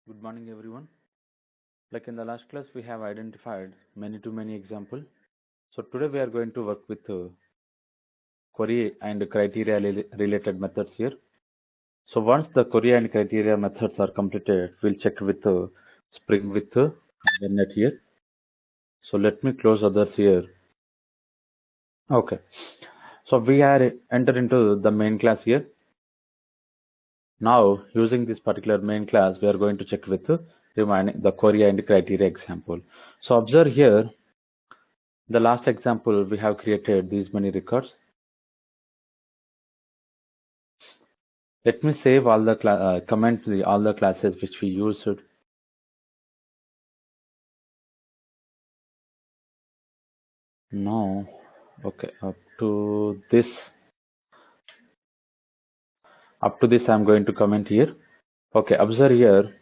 Good morning, everyone. Like in the last class, we have identified many examples. So today we are going to work with query and criteria related methods here. So once the query and criteria methods are completed, we'll check with Spring with Hibernate here. So let me close others here. Okay. So we are entered into the main class here. Now using this particular main class, we are going to check with the query and criteria example. So observe here. The last example, we have created these many records. Let me save all the comment all the classes which we used. No, okay, up to this I'm going to comment here. Okay, observe here.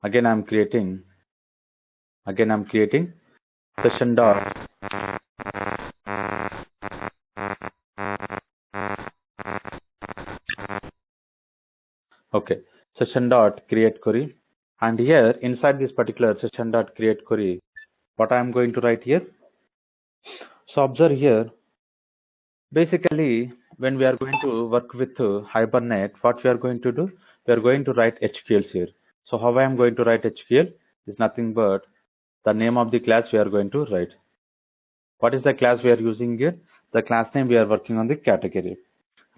Again I'm creating session dot okay, session dot create query, and here inside this particular session dot create query, what I am going to write here. So observe here. Basically, when we are going to work with Hibernate, what we are going to do, we are going to write HQLs here. So how I am going to write HQL is nothing but the name of the class we are going to write. What is the class we are using here? The class name we are working on the category.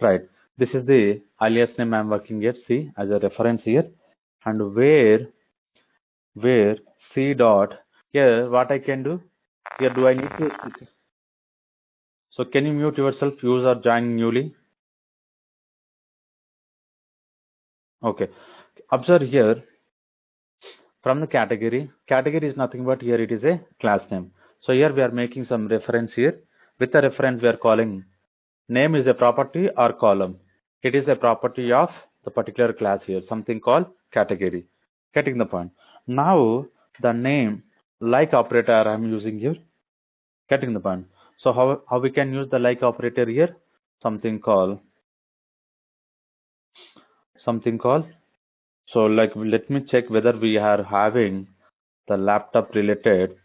Right. This is the alias name I am working here, C as a reference here. And where C dot, here what I can do, here do I need to, so can you mute yourself, user joining newly? Okay. Observe here, from the category is nothing but here it is a class name. So here we are making some reference here. With the reference we are calling name is a property or column. It is a property of the particular class here, something called category. Getting the point. Now the name like operator I am using here. Getting the point. So how we can use the like operator here? Something called so like let me check whether we are having the laptop related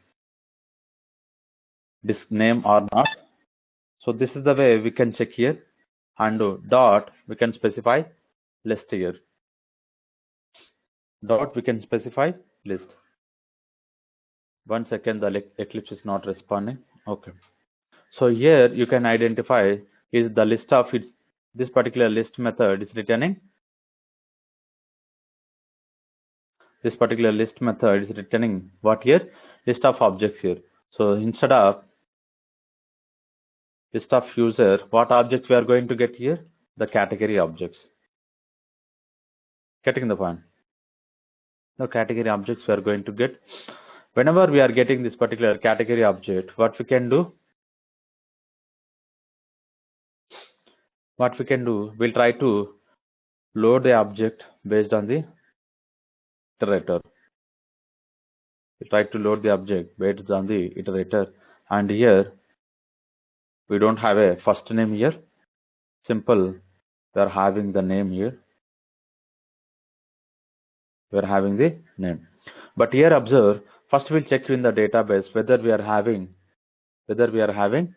disk name or not. So this is the way we can check here, and dot we can specify list here. Dot we can specify list. 1 second, the Eclipse is not responding. Okay. So here you can identify is the list of it. This particular list method is returning. This particular list method is returning what here? List of objects here. So instead of list of user, what objects we are going to get here? The category objects. Getting the point. The category objects we are going to get. Whenever we are getting this particular category object, what we can do? We'll try to load the object based on the iterator. We try to load the object based on the iterator, and here we don't have a first name here. Simple, we are having the name here. We are having the name. But here observe, first we'll check in the database whether we are having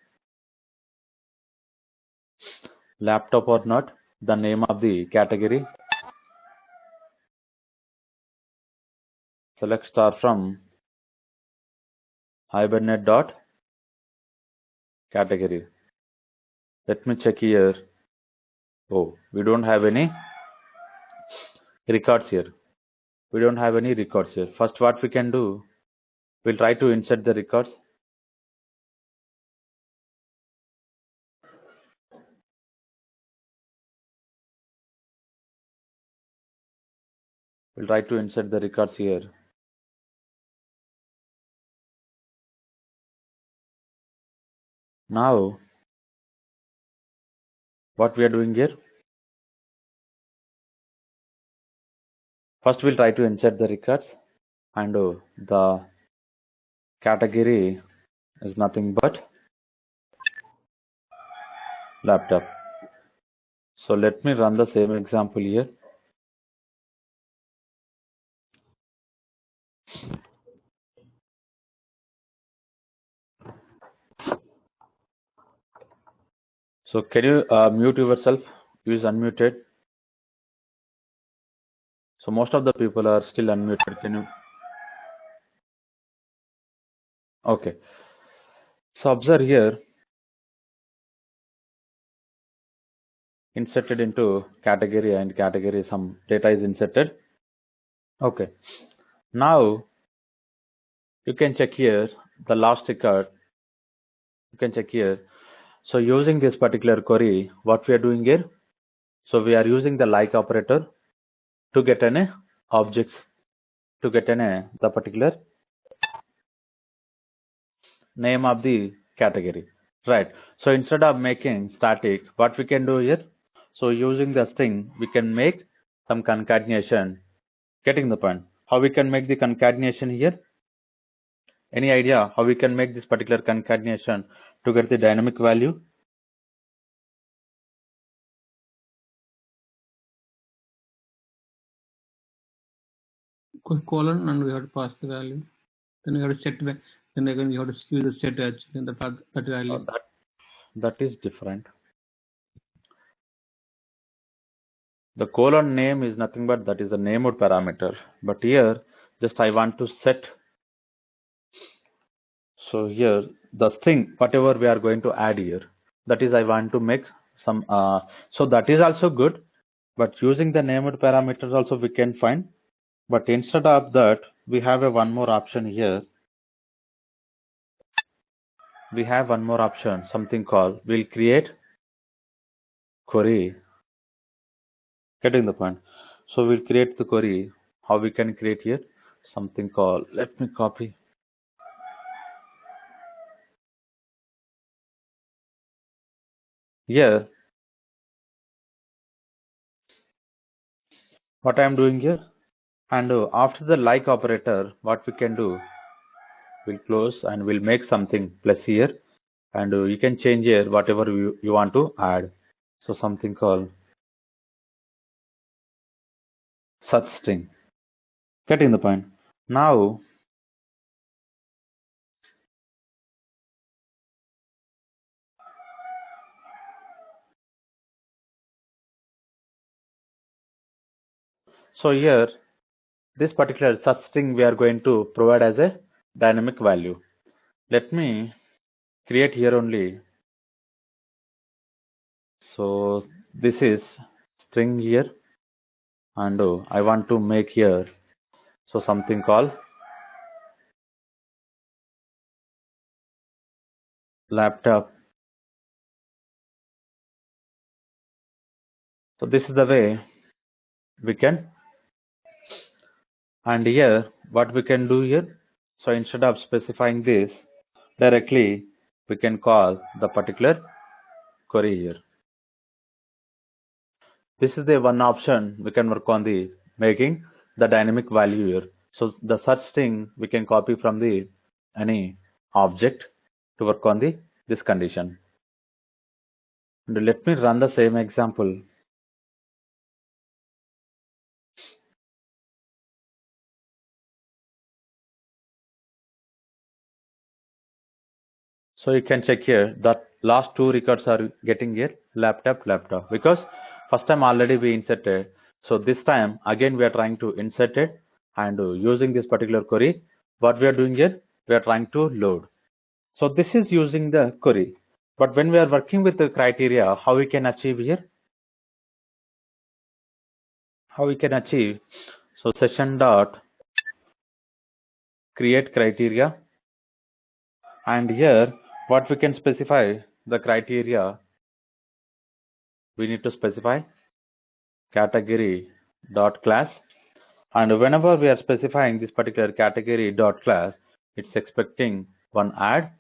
laptop or not, the name of the category. Select star from Hibernate dot category. Let me check here. Oh, we don't have any records here. First what we can do, we'll try to insert the records. We'll try to insert the records here. Now, what we are doing here? First, we'll try to insert the records, and the category is nothing but laptop. So let me run the same example here. So can you mute yourself? You is unmuted. So most of the people are still unmuted. Can you? Okay. So observe here, inserted into category, and category some data is inserted. Okay. Now you can check here the last record. You can check here. So using this particular query, what we are doing here? So we are using the like operator to get an objects, to get an the particular name of the category, right? So instead of making static, what we can do here? So using the string, we can make some concatenation. Getting the point? How we can make the concatenation here? Any idea how we can make this particular concatenation to get the dynamic value? Colon, and we have to pass the value. Then we have to set back. Then again we have to use the set edge in that value. That is different. The colon name is nothing but that is a named parameter. But here, just I want to set. So here, the string, whatever we are going to add here, that is I want to make some. So that is also good. But using the named parameters also we can find. But instead of that, we have a one more option here. We have one more option, something called, we'll create query. Getting the point? So we'll create the query. How we can create here? Something called, let me copy. Here, what I am doing here, and after the like operator, what we can do, we'll close and we'll make something plus here, and you can change here whatever you want to add. So something called such string. Getting the point? Now, so here, this particular such string we are going to provide as a dynamic value. Let me create here only. So this is string here, and I want to make here so something called laptop. So this is the way we can, and here what we can do here, so instead of specifying this directly, we can call the particular query here. This is the one option we can work on the making the dynamic value here. So the such thing we can copy from the any object to work on the this condition. And let me run the same example. So you can check here that last two records are getting here laptop because first time already we inserted. So this time again we are trying to insert it, and using this particular query, what we are doing here, we are trying to load. So this is using the query. But when we are working with the criteria, how we can achieve here? How we can achieve? So session dot create criteria, and here what we can specify the criteria, we need to specify category dot class, and whenever we are specifying this particular category dot class, it's expecting one add.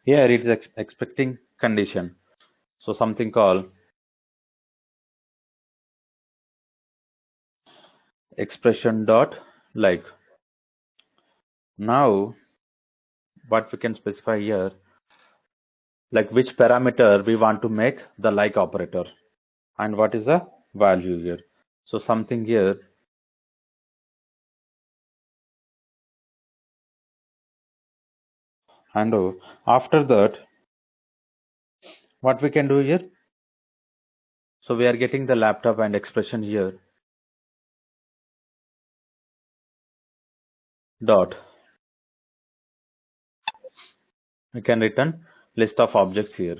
Here it is expecting condition. So something called expression dot like. Now what we can specify here, like which parameter we want to make the like operator, and what is the value here. So something here, and after that what we can do here? So we are getting the laptop and expression here. Dot. We can return list of objects here.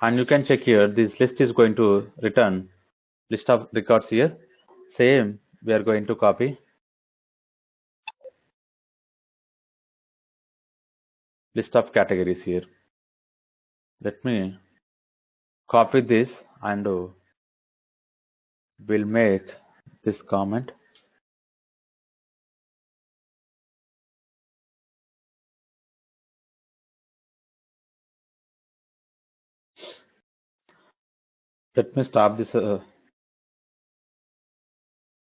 And you can check here, this list is going to return list of records here. Same, we are going to copy list of categories here. Let me copy this and we'll make this comment. Let me stop this.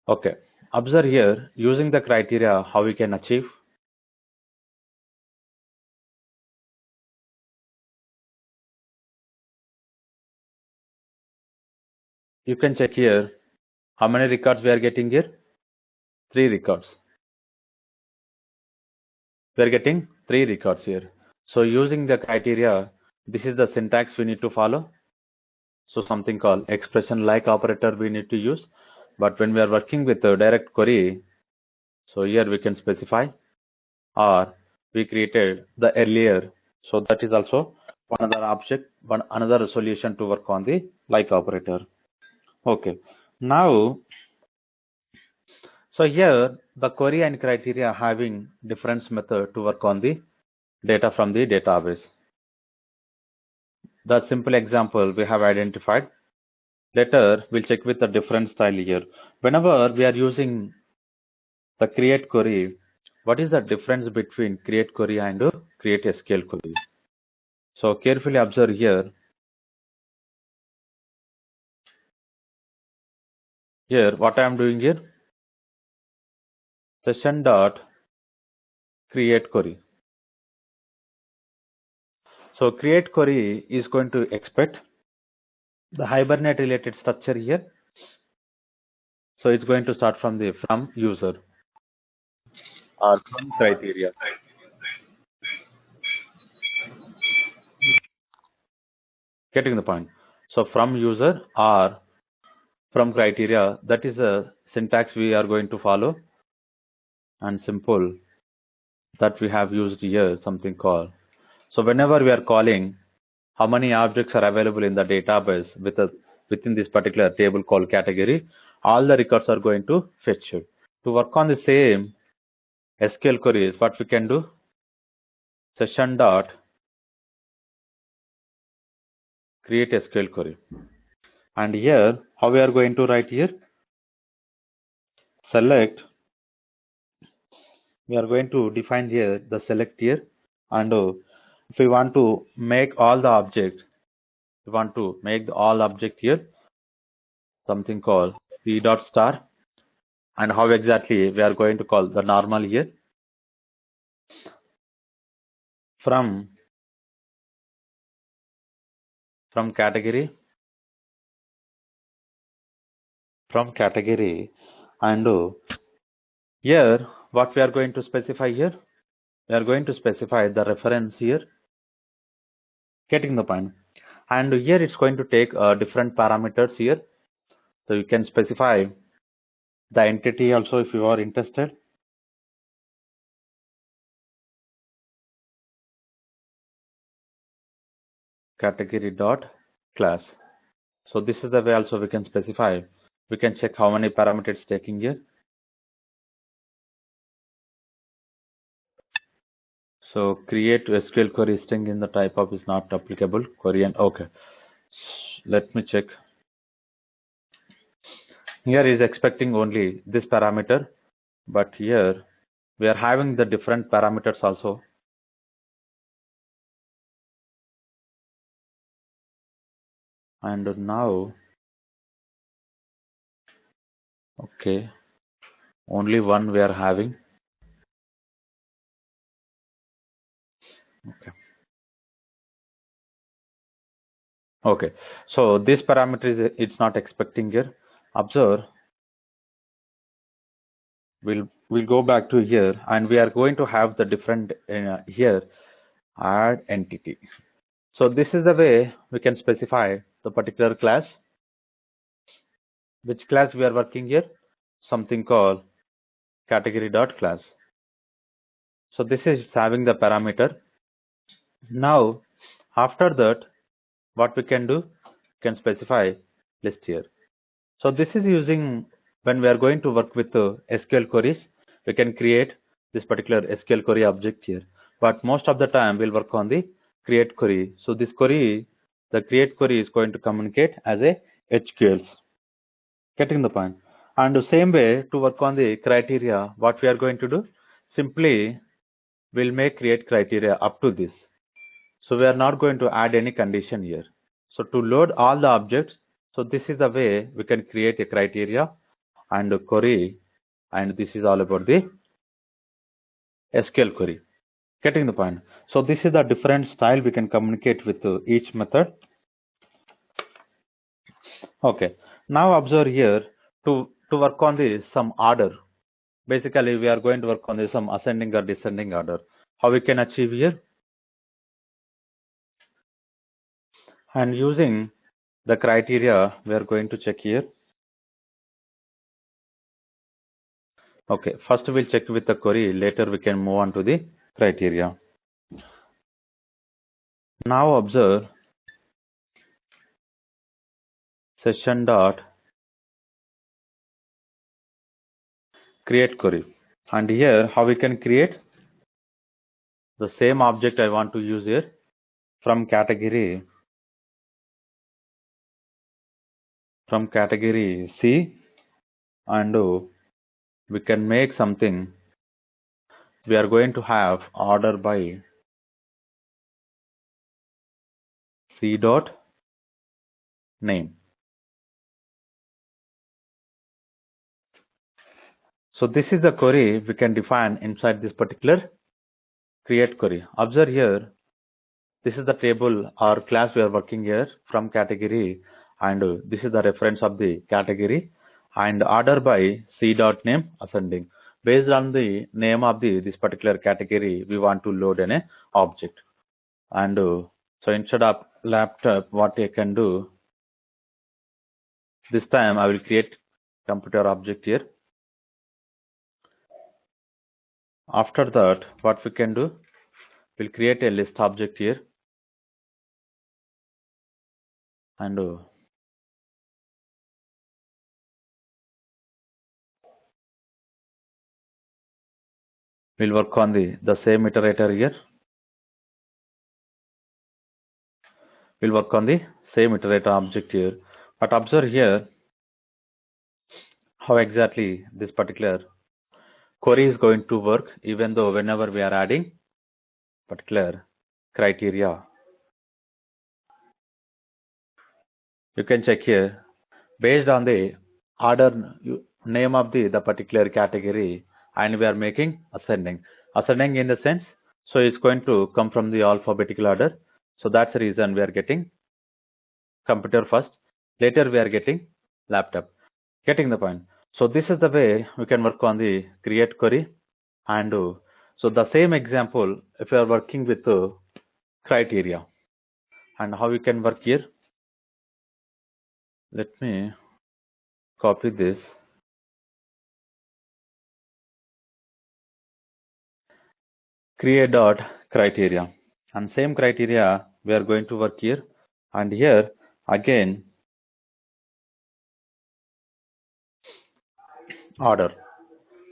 Okay. Observe here, using the criteria, how we can achieve. You can check here, how many records we are getting here? 3 records. We are getting 3 records here. So using the criteria, this is the syntax we need to follow. So something called expression like operator we need to use. But when we are working with a direct query, so here we can specify, or we created the earlier. So that is also another solution to work on the like operator. Okay. Now, so here the query and criteria having different method to work on the data from the database. The simple example we have identified. Later we'll check with the different style here. Whenever we are using the create query, what is the difference between create query and create SQL query? So carefully observe here. Here what I am doing here, session dot create query. So create query is going to expect the Hibernate related structure here. So it's going to start from the from user or from criteria. Getting the point. So from user or from criteria, that is a syntax we are going to follow, and simple that we have used here, something called. So whenever we are calling how many objects are available in the database within this particular table called category, all the records are going to fetch it. To work on the same SQL queries, what we can do, session dot create SQL query. And here, how we are going to write here, select, we are going to define here the select here, and if we want to make all the objects, we want to make all object here, something called p dot star, and how exactly we are going to call the normal here, from category, and here what we are going to specify here, we are going to specify the reference here. Getting the point. And here it's going to take different parameters here, so you can specify the entity also if you are interested. Category dot class. So this is the way also we can specify. We can check how many parameters taking here. So create SQL query string in the type of is not applicable query, and okay. Let me check. Here is expecting only this parameter, but here we are having the different parameters also. And now, okay, only one we are having. Okay. Okay. So this parameter is it's not expecting here. Observe. We'll go back to here, and we are going to have the different here add entity. So this is the way we can specify the particular class. Which class we are working here? Something called category.class. So this is having the parameter. Now after that, what we can do, can specify list here. So this is using, when we are going to work with SQL queries, we can create this particular SQL query object here. But most of the time we'll work on the create query. So this query, the create query is going to communicate as a HQL. Getting the point? And the same way to work on the criteria, what we are going to do, simply we'll make create criteria up to this. So we are not going to add any condition here. So to load all the objects, so this is the way we can create a criteria and a query, and this is all about the SQL query. Getting the point? So this is the different style we can communicate with each method. Okay. Now observe here to work on the some order. Basically, we are going to work on the some ascending or descending order. How we can achieve here? And using the criteria, we are going to check here. Okay, first we'll check with the query, later we can move on to the criteria. Now observe session dot create query, and here how we can create the same object I want to use here from category C, and we can make something. We are going to have order by C dot name. So this is the query we can define inside this particular create query. Observe here, this is the table or class we are working here from category, and this is the reference of the category, and order by C dot name ascending. Based on the name of this particular category, we want to load an object. And so instead of laptop, what I can do, this time I will create computer object here. After that, what we can do, we'll create a list object here, and we'll work on the same iterator here. We'll work on the same iterator object here. But observe here how exactly this particular query is going to work, even though whenever we are adding particular criteria. You can check here, based on the order name of the particular category, and we are making ascending. Ascending in the sense, so it's going to come from the alphabetical order. So that's the reason we are getting computer first. Later we are getting laptop. Getting the point? So this is the way we can work on the create query. And so the same example, if you are working with criteria, and how we can work here. Let me copy this. Create dot criteria, and same criteria we are going to work here, and here again order.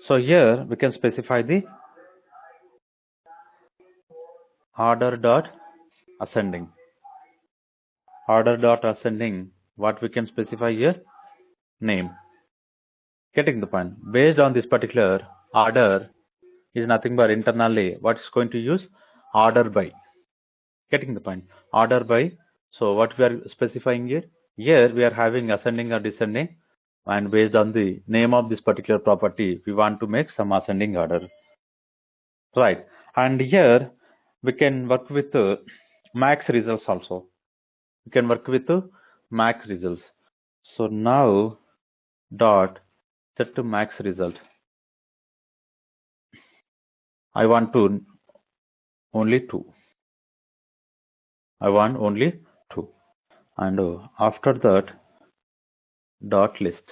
So here we can specify the order dot ascending. Order dot ascending, what we can specify here, name. Getting the point? Based on this particular order is nothing but internally what is going to use order by. Getting the point? Order by. So what we are specifying here, we are having ascending or descending, and based on the name of this particular property we want to make some ascending order, right? And here we can work with max results also. We can work with max results. So now dot set to max result. I want to only 2. I want only 2. And after that, dot list.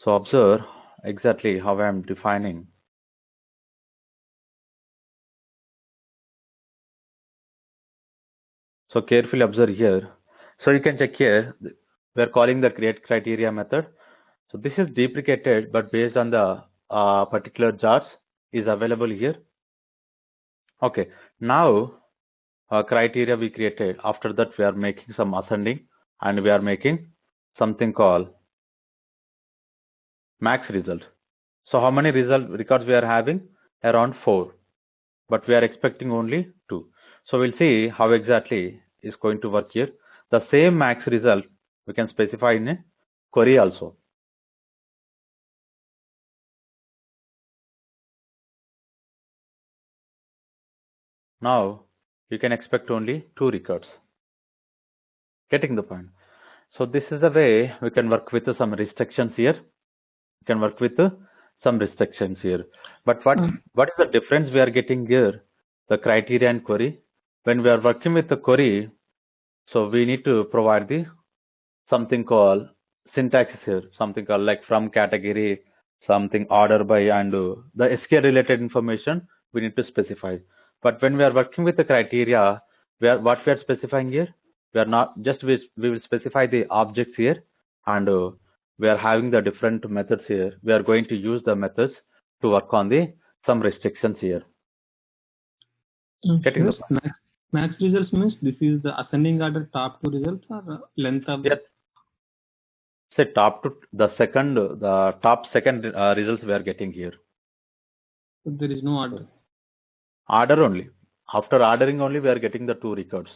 So observe exactly how I am defining. So carefully observe here. So you can check here, we are calling the create criteria method. So this is deprecated, but based on the particular jars is available here. Okay, now criteria we created. After that, we are making some ascending, and we are making something called max result. So how many records we are having? Around 4, but we are expecting only 2. So we'll see how exactly is going to work here. The same max result we can specify in a query also. Now you can expect only 2 records. Getting the point? So this is the way we can work with some restrictions here. We can work with some restrictions here. But what is the difference we are getting here? The criteria and query. When we are working with the query, so we need to provide the something called syntax here, something called like from category, something order by, and the SQL related information we need to specify. But when we are working with the criteria, what we are specifying here, we are not just we will specify the objects here, and we are having the different methods here. We are going to use the methods to work on the some restrictions here. Getting the point? Max results means this is the ascending order top 2 results or length of yes. Say top to the top second results we are getting here. So there is no order. Order only. After ordering only we are getting the 2 records.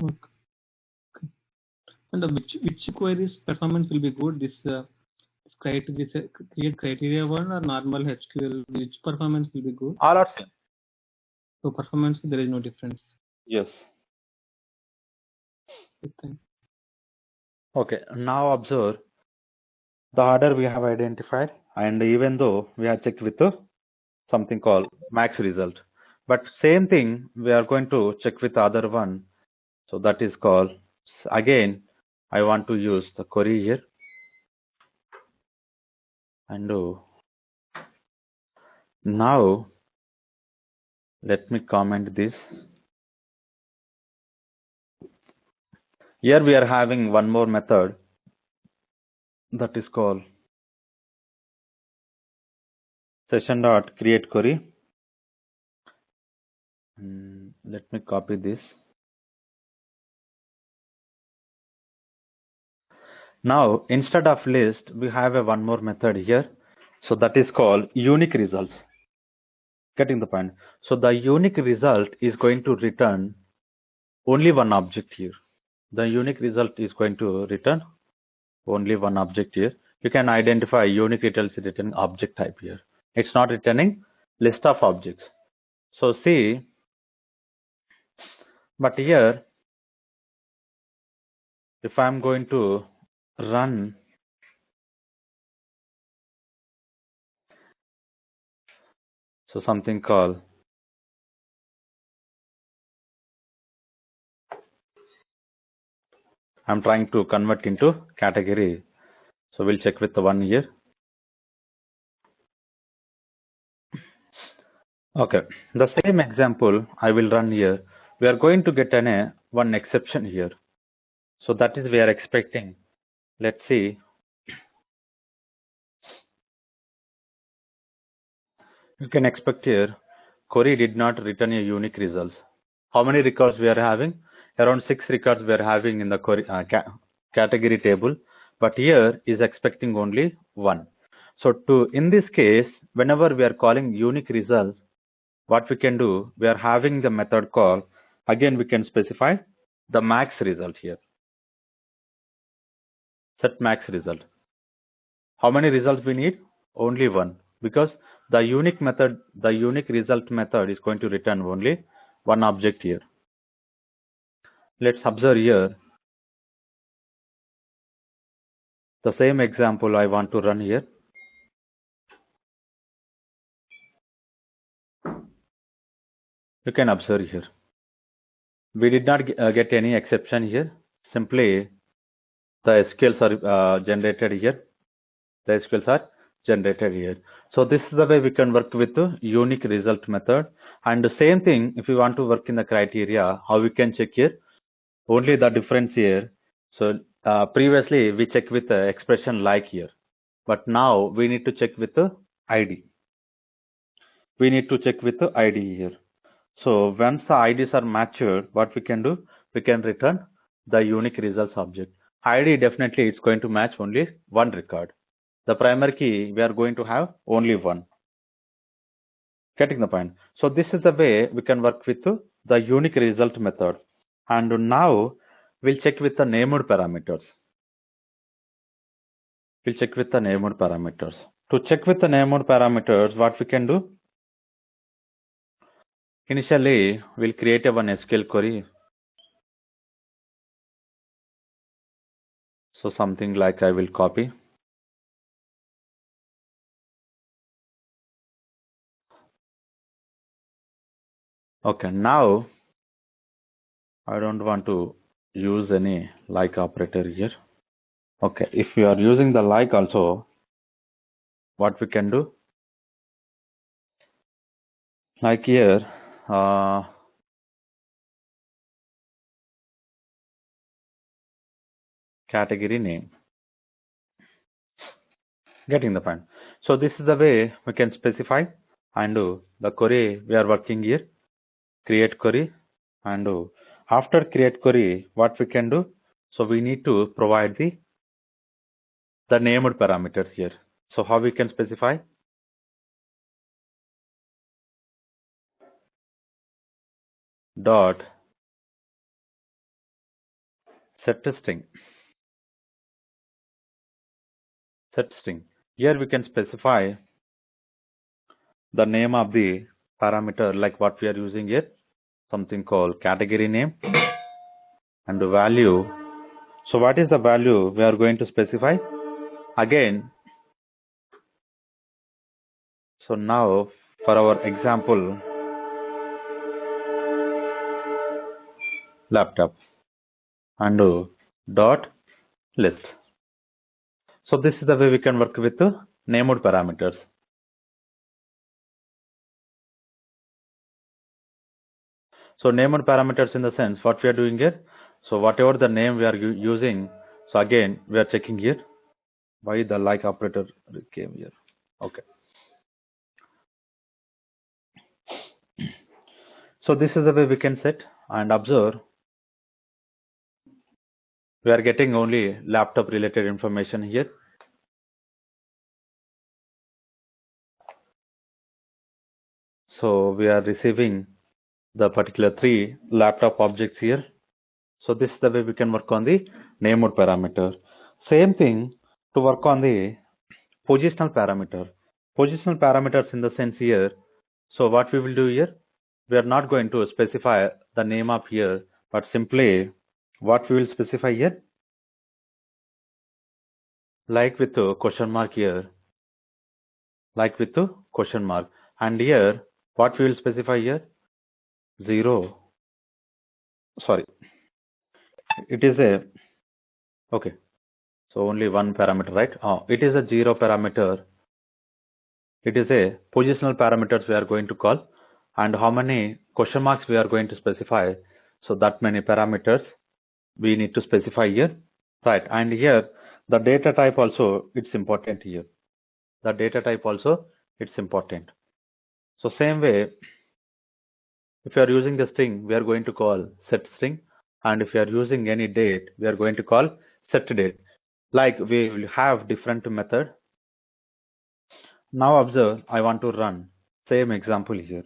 Okay. And which queries performance will be good? This create criteria one or normal SQL? Which performance will be good? All are same. So performance there is no difference. Yes. Okay. Okay. Now observe the order we have identified, and even though we have checked with something called max result, but same thing we are going to check with the other one. So that is called, again I want to use the query here, and now let me comment this. Here we are having one more method that is called session.createQuery. Let me copy this. Now instead of list we have a one more method here, so that is called unique results. Getting the point? So the unique result is going to return only one object here. The unique result is going to return only one object here. You can identify unique results returning object type here. It's not returning list of objects. So see, but here if I'm going to run so something called I'm trying to convert into category, so we'll check with the one here. Okay, the same example I will run here. We are going to get one exception here, so that is we are expecting. Let's see. You can expect here query did not return a unique results. How many records we are having? Around 6 records we are having in the query, category table, but here is expecting only 1. So in this case, whenever we are calling unique results, what we can do, we are having the method call. Again we can specify the max result here. Set max result. How many results we need? Only 1, because the unique result method is going to return only one object here. Let's observe here the same example I want to run here. You can observe here. we did not get any exception here. Simply the SQLs are generated here. The SQLs are generated here. So this is the way we can work with the unique result method. And the same thing, if you want to work in the criteria, how we can check here? Only the difference here. So previously we check with the expression like here, but now we need to check with the ID. We need to check with the ID here. So once the IDs are matched, what we can do? We can return the unique results object. ID definitely it's going to match only one record. The primary key we are going to have only one. Getting the point? So this is the way we can work with the unique result method. And now we'll check with the named parameters. We'll check with the named parameters. To check with the named parameters, what we can do? Initially, we'll create one SQL query. So something like I will copy. Okay, now I don't want to use any like operator here. Okay, if you are using the like also, what we can do? Like here, category name. Getting the point? So this is the way we can specify and do the query we are working here. Create query, and after create query, what we can do? So we need to provide the named parameters here. So how we can specify? Dot set string. Set string. Here we can specify the name of the parameter, like what we are using here, something called category name, and the value. So what is the value we are going to specify? Again, so now for our example, laptop, and dot list. So this is the way we can work with the named parameters. So named parameters in the sense what we are doing here. So whatever the name we are using, so again we are checking here why the like operator came here. Okay. So this is the way we can set and observe. We are getting only laptop related information here. So we are receiving the particular 3 laptop objects here. So this is the way we can work on the named parameter. Same thing to work on the positional parameter. Positional parameters in the sense here. So what we will do here? We are not going to specify the name of here, but simply what we will specify here? Like with a question mark here. Like with a question mark. And here, what we will specify here? 0. Sorry. It is a, okay. So only one parameter, right? It is a 0 parameter. It is a positional parameters we are going to call, and how many question marks we are going to specify. So that many parameters we need to specify here, right? And here the data type also it's important here. The data type also it's important. So same way, if you are using the string, we are going to call set string, and if you are using any date, we are going to call set date. Like we will have different method. Now observe, I want to run same example here.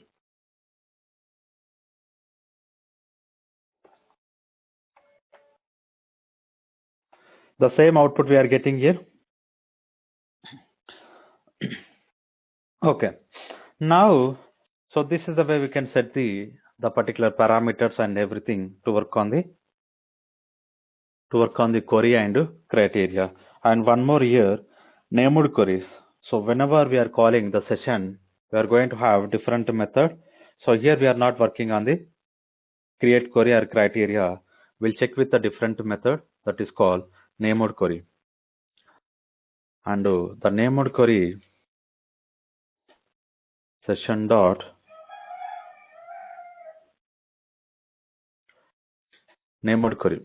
The same output we are getting here. Okay. Now, so this is the way we can set the particular parameters and everything to work on the query and criteria. And one more here, named queries. So whenever we are calling the session, we are going to have different method. So here we are not working on the create query or criteria, we'll check with a different method that is called named query. And the named query session dot named query.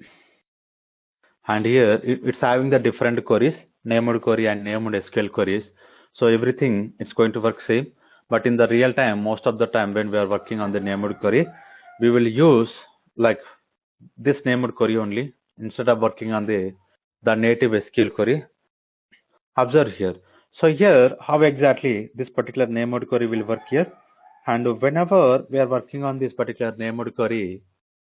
And here it's having the different queries, named query and named SQL queries. So everything it's going to work same. But in the real time, most of the time when we are working on the named query, we will use like this named query only instead of working on the native SQL query. Observe here. So here, how exactly this particular named query will work here? And whenever we are working on this particular named query,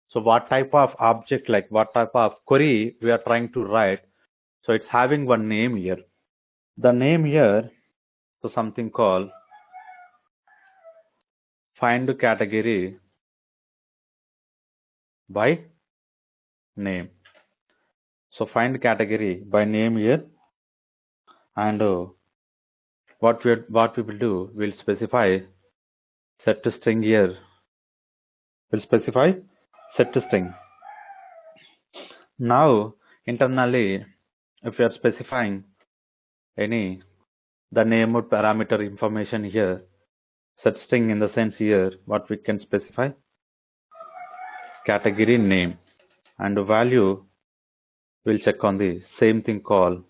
so what type of object, like what type of query we are trying to write? So it's having one name here. The name here, so something called find category by name. So find category by name here, and what we will do, we'll specify set string here. We'll specify set string. Now internally, if we are specifying any the name or parameter information here, set string in the sense here, what we can specify category name, and the value we'll check on the same thing called.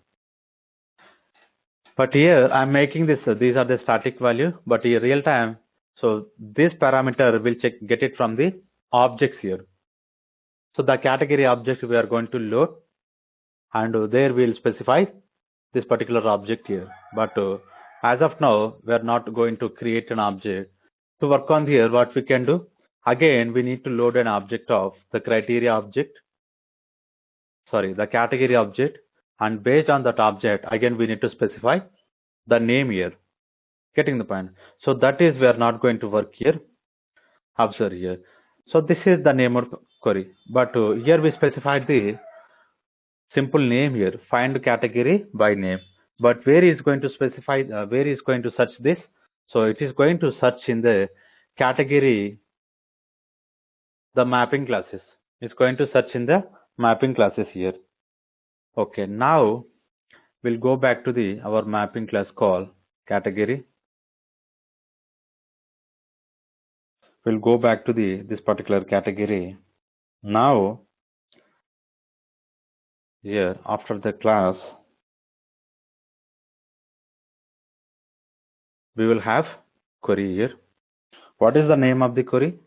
But here I'm making this, these are the static value, but in real time, so this parameter will get it from the objects here. So the category object we are going to load, and there we'll specify this particular object here. But as of now, we are not going to create an object. To work on here, what we can do, again, we need to load an object of the criteria object, sorry, the category object, and based on that object, again, we need to specify the name here. Getting the point? So that is, we are not going to work here. Observe here. So this is the name of query, but here we specified the simple name here, find category by name. But where is going to specify, where is going to search this? So it is going to search in the category, the mapping classes. It's going to search in the mapping classes here. Okay, now we'll go back to the our mapping class called category. We'll go back to this particular category. Now here after the class, we will have query here. What is the name of the query?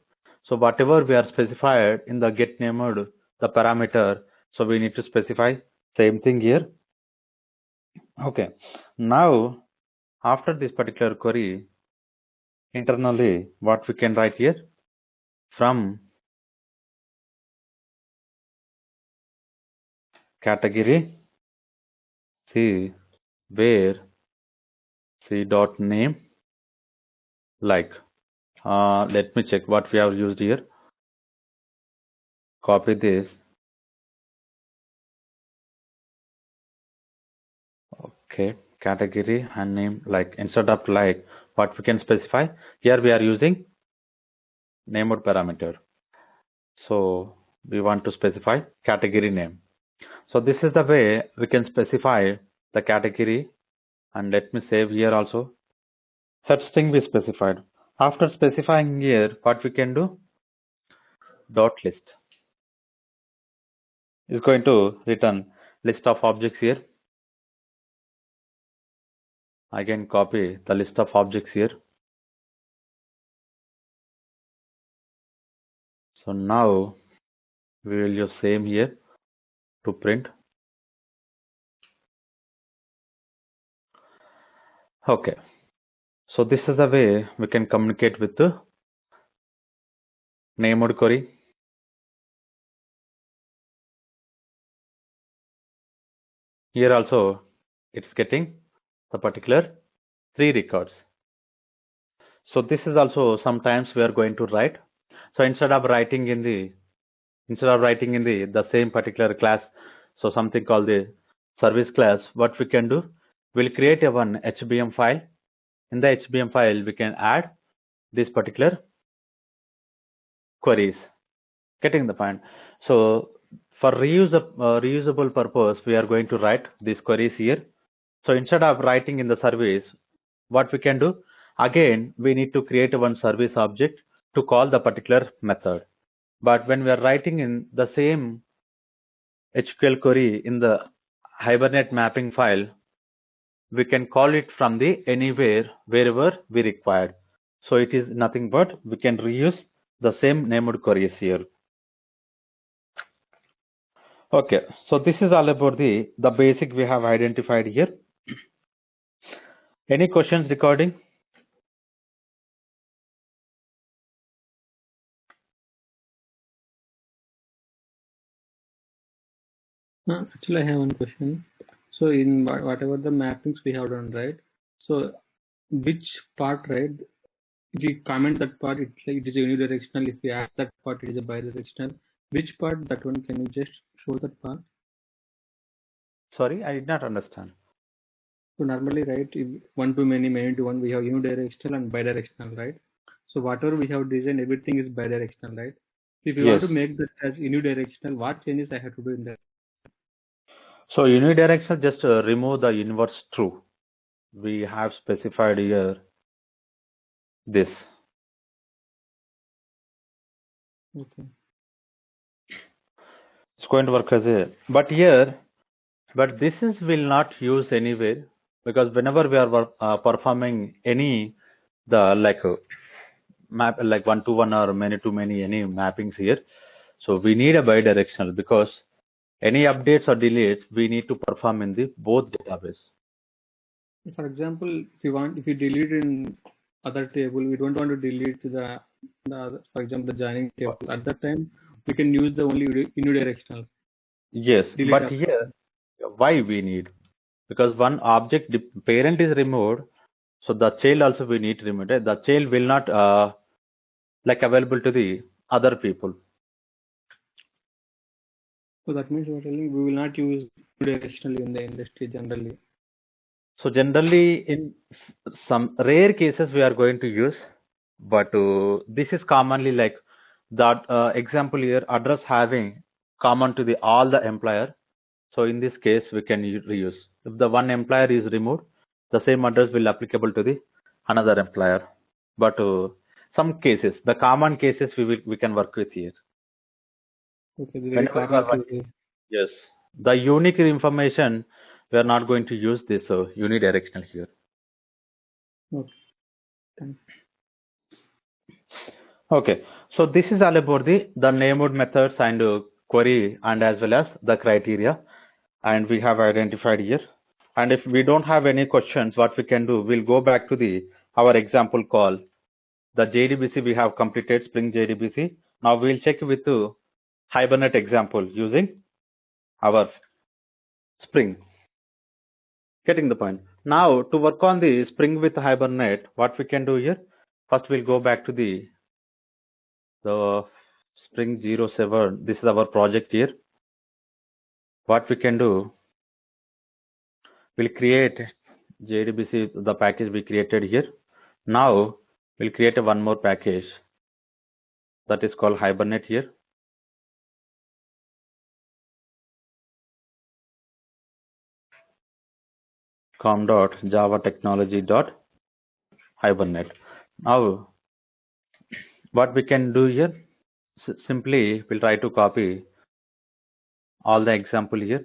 So whatever we are specified in the get named the parameter, so we need to specify same thing here. Okay, now after this particular query, internally what we can write here, from category C where C dot name, like let me check what we have used here. Copy this. Okay, category and name, like instead of like what we can specify here, we are using named parameter. So we want to specify category name. So this is the way we can specify the category, and let me save here also. Such thing we specified. After specifying here, what we can do, dot list is going to return list of objects here. Again, copy the list of objects here. So now we will use same here to print. Okay, so this is the way we can communicate with the named query. Here also it's getting the particular 3 records. So this is also sometimes we are going to write. So instead of writing in the the same particular class, so something called the service class, what we can do, we'll create a one HBM file. In the HBM file, we can add this particular queries. Getting the point. So for reusable purpose, we are going to write these queries here. So instead of writing in the service, what we can do, again, we need to create one service object to call the particular method. But when we are writing in the same SQL query in the Hibernate mapping file, we can call it from the anywhere, wherever we required. So it is nothing but we can reuse the same named queries here. Okay, so this is all about the basic we have identified here. Any questions regarding? Actually, I have one question. So in whatever the mappings we have done, right? So which part, right? If we comment that part, it's like it is unidirectional. If we add that part, it is a bidirectional. Which part, that one, can you just show that part? Sorry, I did not understand. So normally, right, if one to many, many to one, we have unidirectional and bidirectional, right? So whatever we have designed, everything is bidirectional, right? If you want Yes. to make that as unidirectional, what changes I have to do in that? So unidirectional, just remove the inverse true. We have specified here this. Okay. It's going to work as a, but here, but this is will not use anywhere, because whenever we are performing any the map like one to one or many to many any mappings here, so we need a bidirectional, because any updates or deletes we need to perform in the both database. For example, if you delete in other table, we don't want to delete the for example, the joining table. At that time, we can use the only unidirectional. Yes, Delete but after. here why we need, because one object the parent is removed, so the child also we need to remove it. The child will not like available to the other people. So that means we're telling we will not use unidirectional in the industry generally. So generally in some rare cases we are going to use, but this is commonly like that example here, address having common to the all the employer. So in this case we can reuse. If the one employer is removed, the same address will applicable to the another employer. But some cases, the common cases we can work with here. Okay, the very Whenever you are common working, case. yes, the unique information we are not going to use this unidirectional here. Okay, thanks. Okay, so this is all about the named methods and query and as well as the criteria, and we have identified here. And if we don't have any questions, what we can do, we'll go back to the our example call. The JDBC we have completed, Spring JDBC. Now we'll check with the Hibernate example using our Spring. Getting the point. Now to work on the Spring with Hibernate, what we can do here, first we'll go back to the Spring 07. This is our project here. What we can do, we'll create JDBC, the package we created here. Now we'll create one more package that is called Hibernate here. com.java-technology.hibernate. Now what we can do here, simply we'll try to copy all the example here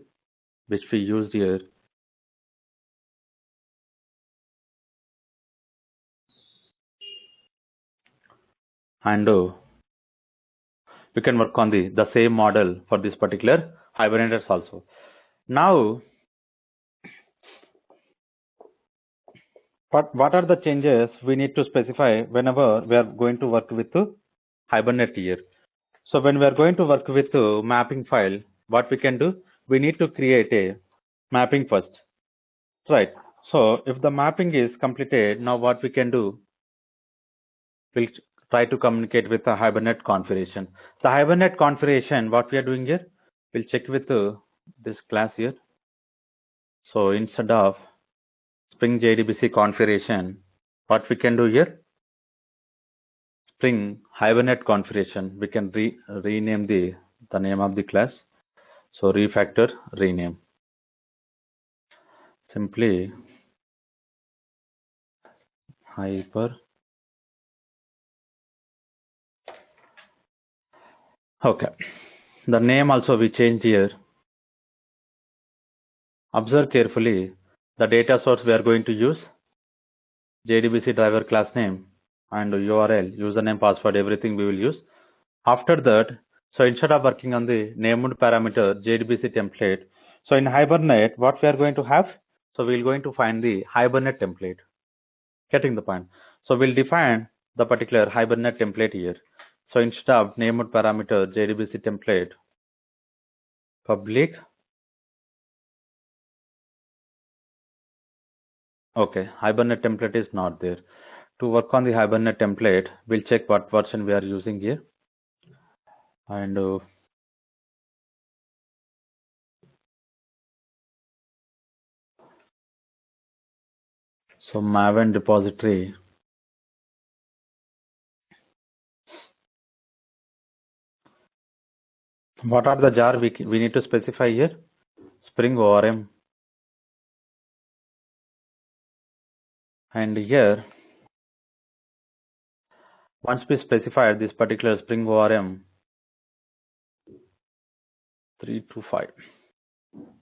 which we used here, and we can work on the same model for this particular Hibernate also. Now what are the changes we need to specify whenever we are going to work with Hibernate here? So when we are going to work with mapping file, what we can do, we need to create a mapping first, right? So if the mapping is completed, now what we can do, we'll try to communicate with the Hibernate configuration. The Hibernate configuration, what we are doing here, we'll check with this class here. So instead of Spring JDBC configuration, what we can do here, Spring Hibernate configuration, we can rename the name of the class. So refactor rename. Simply hyper. Okay. The name also we changed here. Observe carefully the data source we are going to use. JDBC driver class name and URL, username, password, everything we will use. After that, so instead of working on the named parameter JDBC template, so in Hibernate, what we are going to have? So we're going to find the Hibernate template. Getting the point? So we'll define the particular Hibernate template here. So instead of named parameter JDBC template, public. Okay, Hibernate template is not there. To work on the Hibernate template, we'll check what version we are using here. And so Maven repository. What are the jar we need to specify here? Spring ORM. And here, once we specify this particular Spring ORM 325,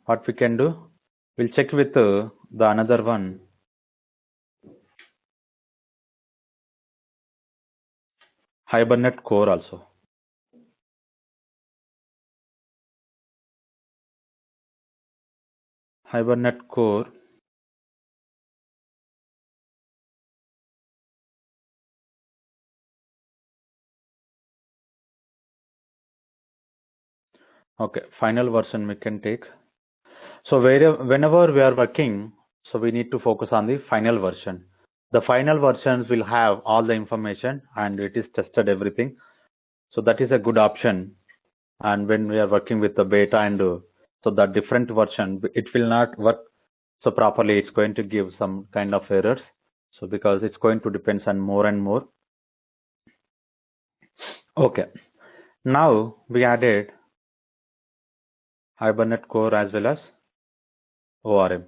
what we can do? We'll check with the another one. Hibernate core also. Hibernate core. Okay, final version we can take. So whenever we are working, so we need to focus on the final version. The final versions will have all the information and it is tested everything. So that is a good option. And when we are working with the beta and so the different version, it will not work so properly. It's going to give some kind of errors. So because it's going to depend on more and more. Okay. Now we added Hibernate core as well as ORM.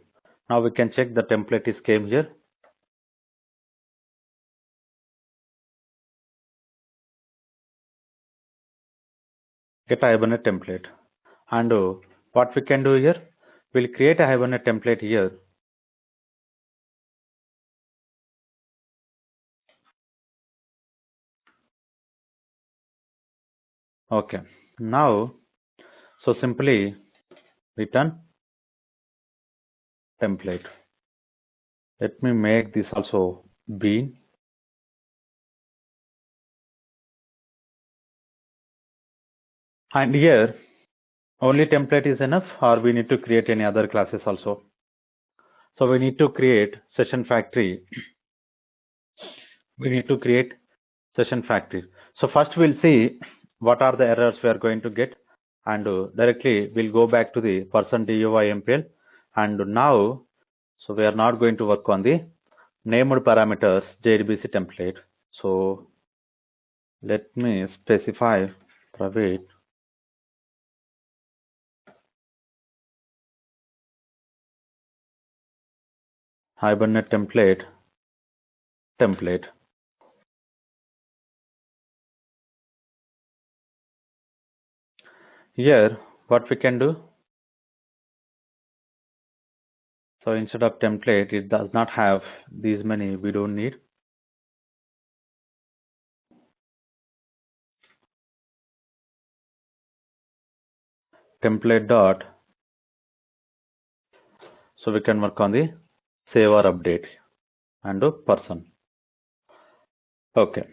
Now we can check the template is came here. Get a Hibernate template. And what we can do here, we'll create a Hibernate template here. Okay. Now, so simply return template. Let me make this also bean. And here, only template is enough, or we need to create any other classes also. So we need to create session factory. We need to create session factory. So first we'll see what are the errors we are going to get, and directly we'll go back to the %dui mpl. And now, so we are not going to work on the named parameters JDBC template. So let me specify private Hibernate template. Here, what we can do? So instead of template, it does not have these many. We don't need. Template dot. So we can work on the save or update and do person. Okay.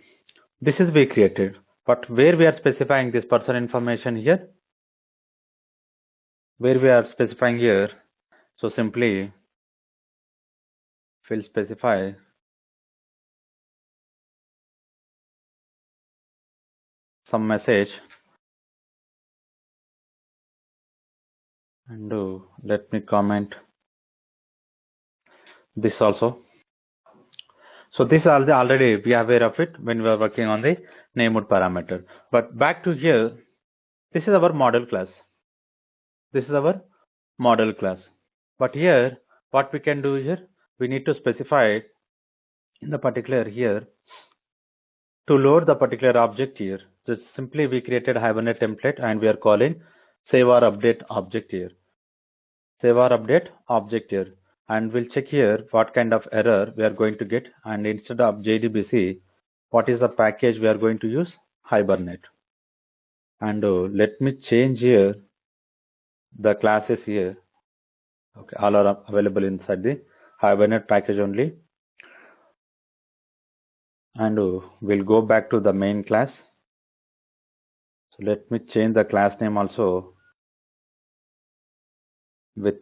This is we created, but where we are specifying this person information here? Where we are specifying here? So simply we'll specify some message and let me comment this also. So this is already we are aware of it when we are working on the named parameter. But back to here, this is our model class. This is our model class. But here, what we can do here, we need to specify in the particular here to load the particular object here. Just simply we created Hibernate template and we are calling save or update object here. Save or update object here. And we'll check here what kind of error we are going to get, and instead of JDBC, what is the package we are going to use? Hibernate. And let me change here the classes here. Okay, all are available inside the Hibernate package only. And we'll go back to the main class. So let me change the class name also with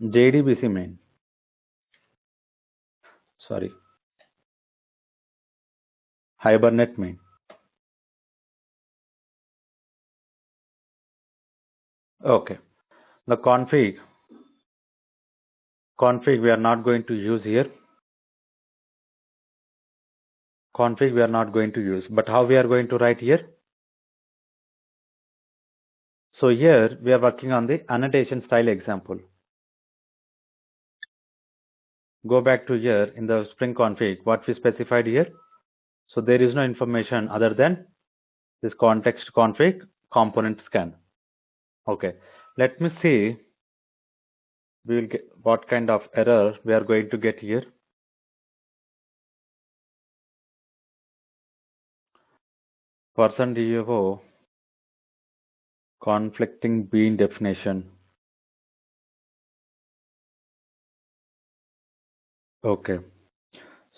JDBC main. Sorry, Hibernate main. Okay, the config we are not going to use here. Config we are not going to use, but how we are going to write here? So here we are working on the annotation style example. Go back to here in the Spring config, what we specified here. So there is no information other than this context config component scan. Okay, let me see. We will get what kind of error we are going to get here. %DFO conflicting bean definition. Okay,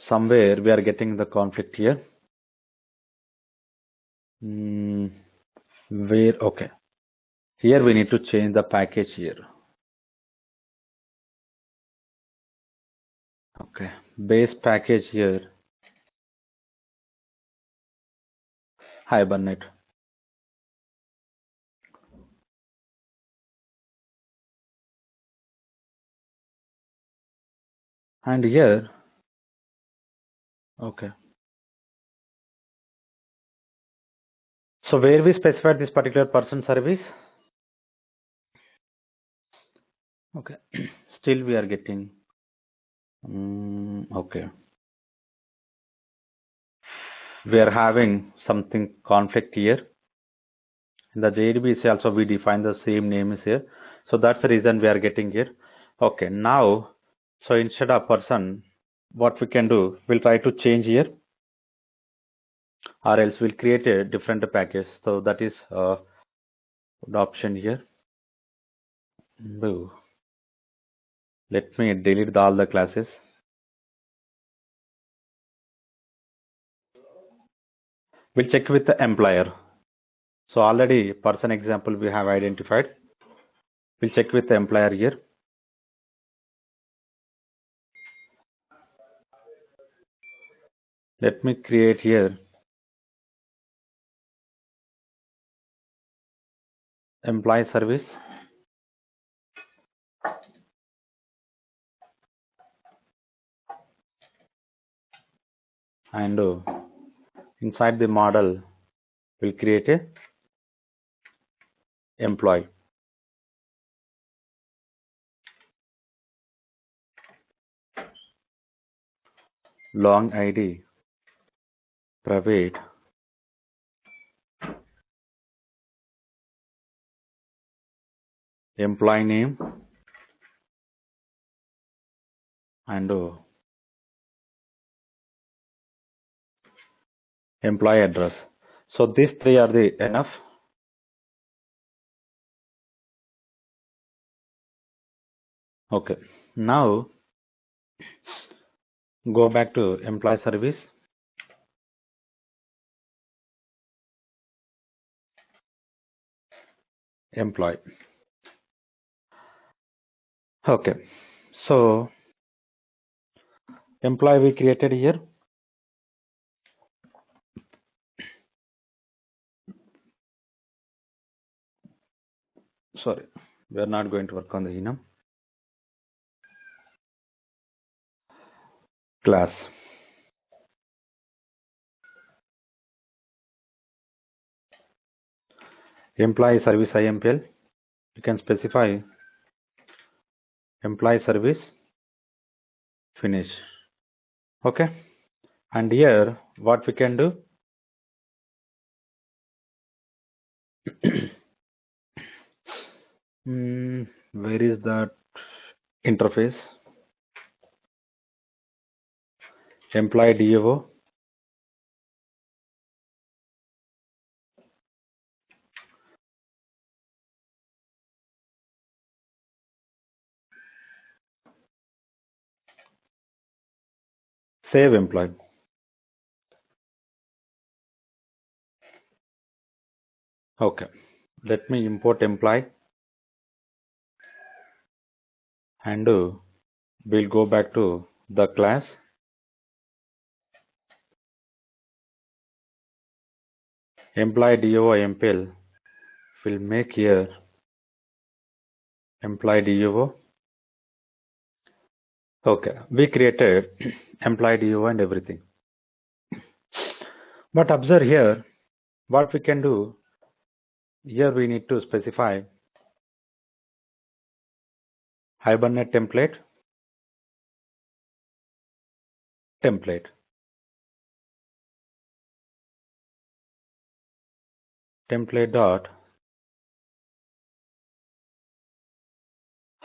somewhere we are getting the conflict here. Where? Okay, here we need to change the package here. Okay, base package here, Hibernate. And here, okay. So where we specified this particular person service? Okay, still we are getting, okay. We are having something conflict here. In the JDBC also we define the same name is here. So that's the reason we are getting here. Okay, now, so instead of person, what we can do, we'll try to change here, or else we'll create a different package. So that is the option here. Let me delete all the classes. We'll check with the employer. So already person example we have identified. We'll check with the employer here. Let me create here employee service. And inside the model, we'll create a employee. Long ID, private, employee name, and employee address. So these three are the enough. Okay, now go back to employee service. Employee. Okay, so employee we created here. Sorry, we are not going to work on the enum. class. Employee service IMPL, you can specify employee service finish. Okay, and here what we can do, where is that interface? Employee DAO, save employee. Okay, let me import employee and we'll go back to the class. Employee DAO IMPL will make here employee DAO. Okay, we created employee DAO and everything. But observe here, what we can do, here we need to specify Hibernate template, template dot.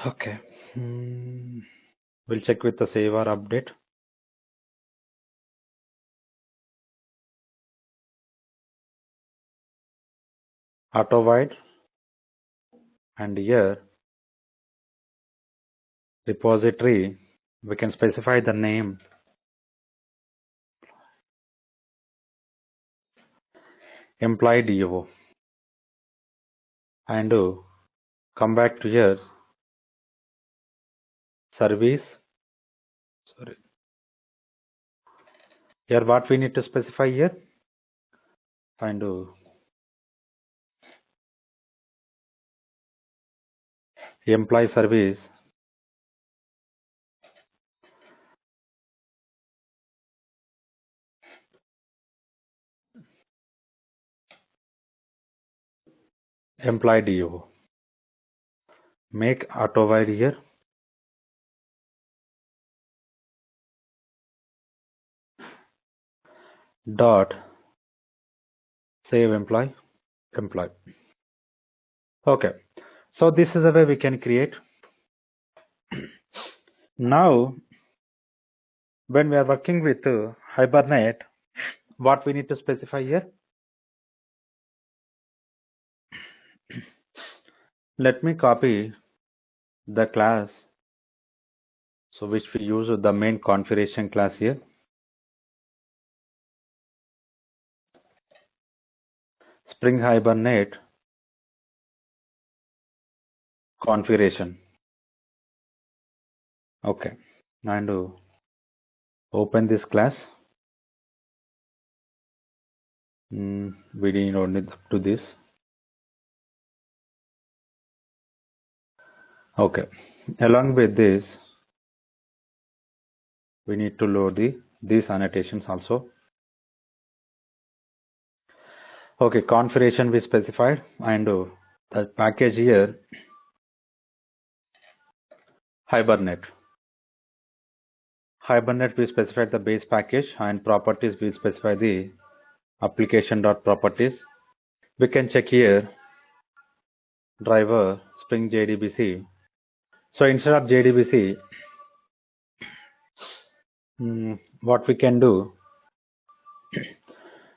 Okay, we'll check with the save or update. Auto void, and here repository, we can specify the name employee DAO and come back to here service. Sorry, here what we need to specify here, and employee service employee DAO. Make auto void here, dot save employee. Okay, so this is the way we can create. Now when we are working with Hibernate, what we need to specify here, let me copy the class, so which we use the main configuration class here. Spring Hibernate configuration. Okay, and open this class. We don't need to do this. Okay, along with this we need to load these annotations also. Okay, configuration we specified, and the package here Hibernate. Hibernate we specified the base package, and properties we specify the application.properties. We can check here driver Spring JDBC. So instead of JDBC, what we can do,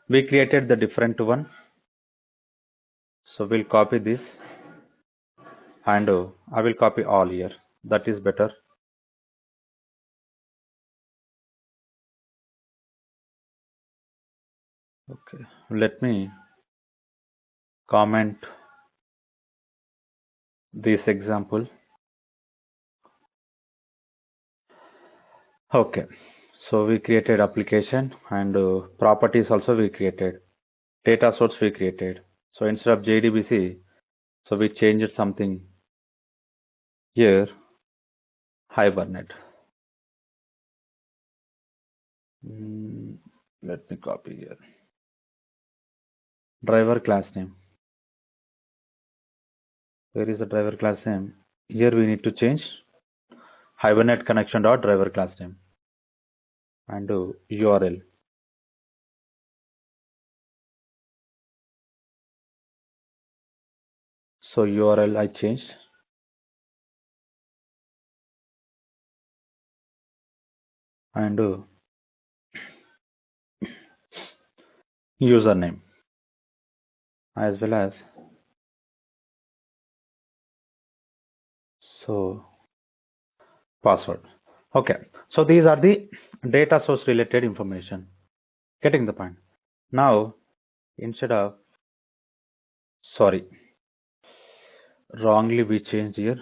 we created the different one. So we'll copy this, and I will copy all here. That is better. Okay, let me comment this example. Okay, so we created application, and properties also we created, data source we created. So instead of JDBC, so we changed something here, Hibernate. Let me copy here. Driver class name. Where is the driver class name? Here we need to change Hibernate connection dot driver class name and do URL. So URL I changed and do username as well as so password. Okay, so these are the data source related information. Getting the point. Now instead of sorry, wrongly we changed here.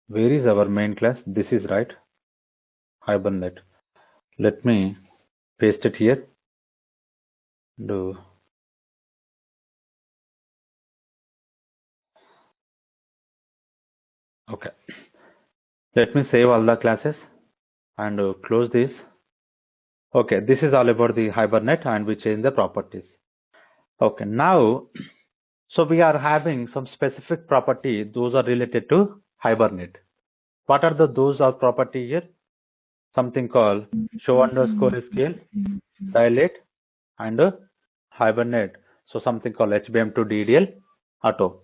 Where is our main class? This is right, Hibernate. Let me paste it here. Do okay. Let me save all the classes and close this. Okay, this is all about the Hibernate and we change the properties. Okay, now so we are having some specific property, those are related to Hibernate. What are those are property here? Something called show underscore scale, dilate and Hibernate. So something called HBM to DDL auto.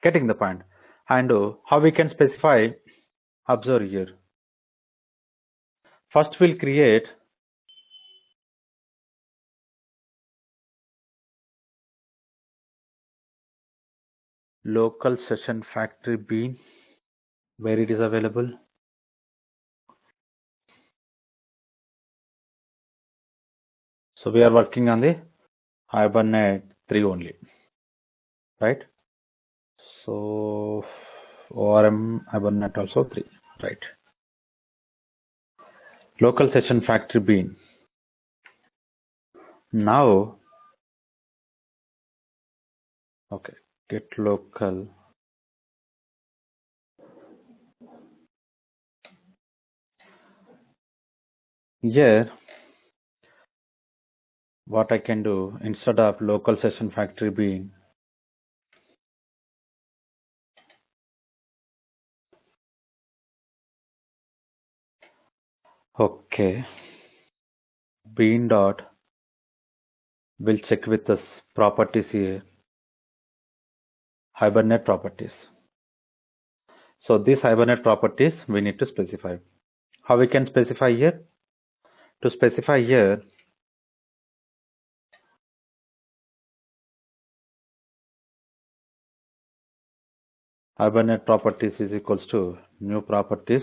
Getting the point. And how we can specify, observe here. First we'll create local session factory bean where it is available. So we are working on the Hibernate 3 only, right? So ORM Hibernate also 3, right? Local session factory bean. Now, okay, get local. Here, what I can do instead of local session factory bean, okay, bean dot will check with this properties here, Hibernate properties. So these Hibernate properties we need to specify. How we can specify here? To specify here, Hibernate properties is equals to new properties.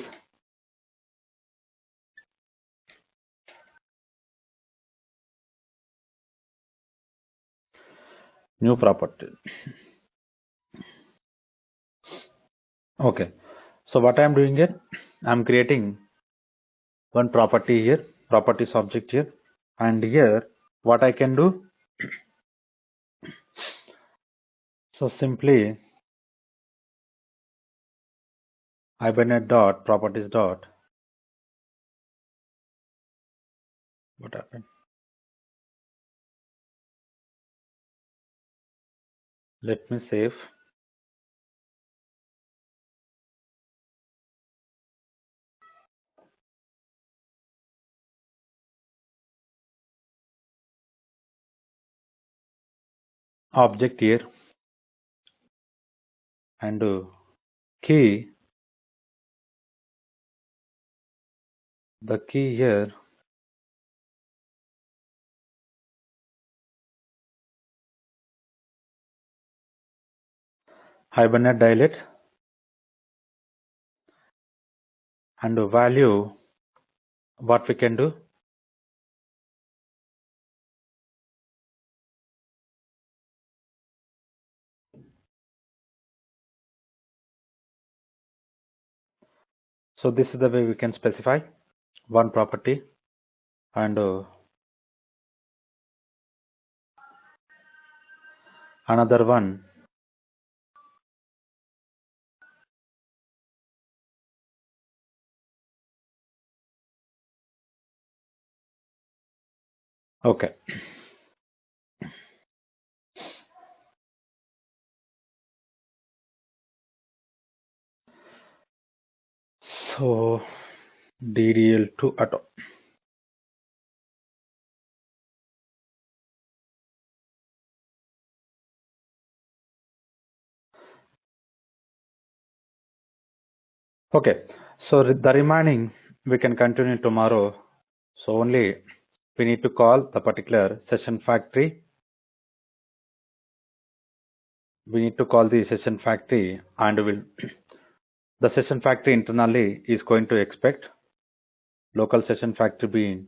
New property. Okay. So what I am doing here, I am creating one property here, properties object here, and here what I can do. So simply Hibernate dot properties dot. What happened? Let me save. Object here and key. The key here Hibernate dilate and value. What we can do? So this is the way we can specify one property and another one Okay. So DDL2 auto. Okay. So the remaining we can continue tomorrow. So only we need to call the particular session factory. We need to call the session factory and will the session factory internally is going to expect local session factory bean.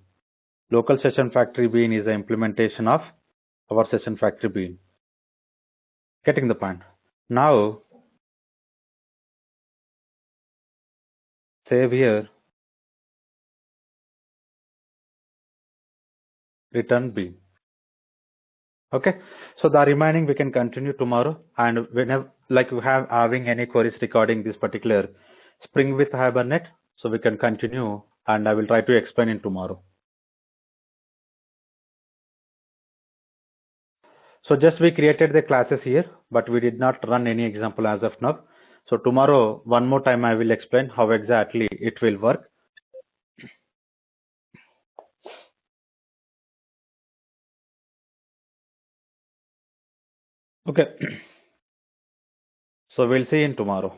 Local session factory bean is the implementation of our session factory bean. Getting the point. Now save here, return bean. Okay. So the remaining we can continue tomorrow, and whenever like we have having any queries regarding this particular Spring with Hibernate, so we can continue, and I will try to explain in tomorrow. So just we created the classes here, but we did not run any example as of now. So tomorrow, one more time, I will explain how exactly it will work. Okay. So we'll see in tomorrow.